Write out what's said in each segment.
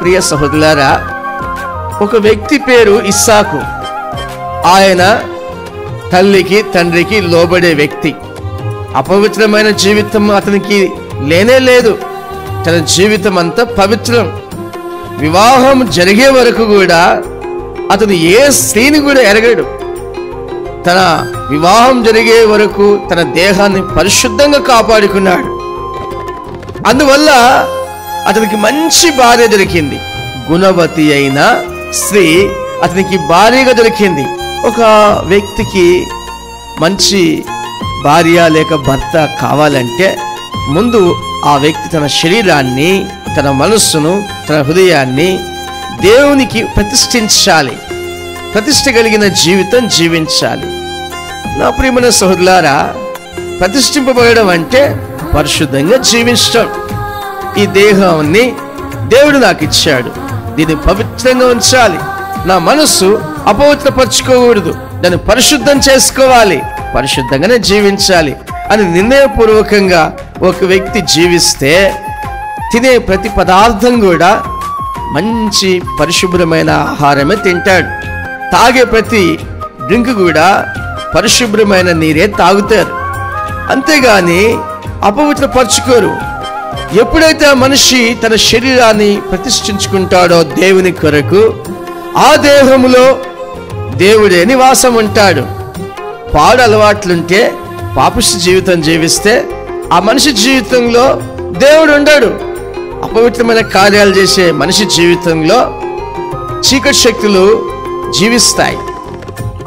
ప్రియ సహోదరులారా, ఒక వ్యక్తి పేరు ఇస్సాకు. ఆయన తల్లికి తండ్రికి లోబడే వ్యక్తి. అపవిత్రమైన జీవితం అతనికి లేనే లేదు. తన జీవితం అంతా పవిత్రం. వివాహం జరిగే వరకు కూడా అతను ఏ స్త్రీని కూడా ఎరగడు. తన వివాహం జరిగే వరకు తన దేహాన్ని పరిశుద్ధంగా కాపాడుకున్నాడు. అందువల్ల అతనికి మంచి భార్య దొరికింది. గుణవతి అయిన స్త్రీ అతనికి భార్యగా దొరికింది. ఒక వ్యక్తికి మంచి భార్య లేక భర్త కావాలంటే ముందు ఆ వ్యక్తి తన శరీరాన్ని, తన మనస్సును, తన హృదయాన్ని దేవునికి ప్రతిష్ఠించాలి. ప్రతిష్ఠ కలిగిన జీవితం జీవించాలి. నా ప్రియమైన సహోదరులారా, ప్రతిష్ఠింపబడడం అంటే పరిశుద్ధంగా జీవించడం. ఈ దేహాన్ని దేవుడు నాకు ఇచ్చాడు, దీన్ని పవిత్రంగా ఉంచాలి. నా మనస్సు అపవిత్రపరచుకోకూడదు, దాన్ని పరిశుద్ధం చేసుకోవాలి, పరిశుద్ధంగానే జీవించాలి అని నిర్ణయపూర్వకంగా ఒక వ్యక్తి జీవిస్తే తినే ప్రతి పదార్థం కూడా మంచి పరిశుభ్రమైన ఆహారమే తింటాడు. తాగే ప్రతి డ్రింక్ కూడా పరిశుభ్రమైన నీరే తాగుతారు. అంతేగాని అపవిత్రపరచుకోరు. ఎప్పుడైతే ఆ మనిషి తన శరీరాన్ని ప్రతిష్ఠించుకుంటాడో దేవుని కొరకు, ఆ దేహములో దేవుడే నివాసం ఉంటాడు. పాడు అలవాట్లుంటే, పాపిష్టి జీవితం జీవిస్తే ఆ మనిషి జీవితంలో దేవుడు ఉండడు. అపవిత్రమైన కార్యాలు చేసే మనిషి జీవితంలో చీకటి శక్తులు జీవిస్తాయి.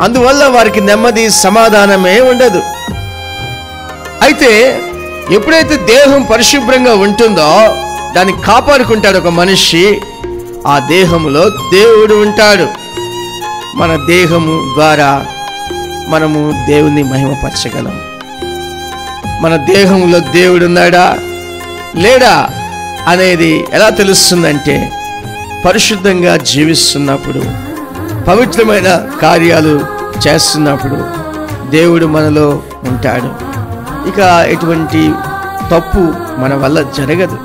అందువల్ల వారికి నెమ్మది, సమాధానమే ఉండదు. అయితే ఎప్పుడైతే దేహం పరిశుభ్రంగా ఉంటుందో దాన్ని కాపాడుకుంటాడు ఒక మనిషి, ఆ దేహంలో దేవుడు ఉంటాడు. మన దేహము ద్వారా మనము దేవుని మహిమపరచగలం. మన దేహంలో దేవుడు ఉన్నాడా లేడా అనేది ఎలా తెలుస్తుందంటే, పరిశుద్ధంగా జీవిస్తున్నప్పుడు, పవిత్రమైన కార్యాలు చేస్తున్నప్పుడు దేవుడు మనలో ఉంటాడు. ఇక ఎటువంటి తప్పు మన వల్ల జరగదు.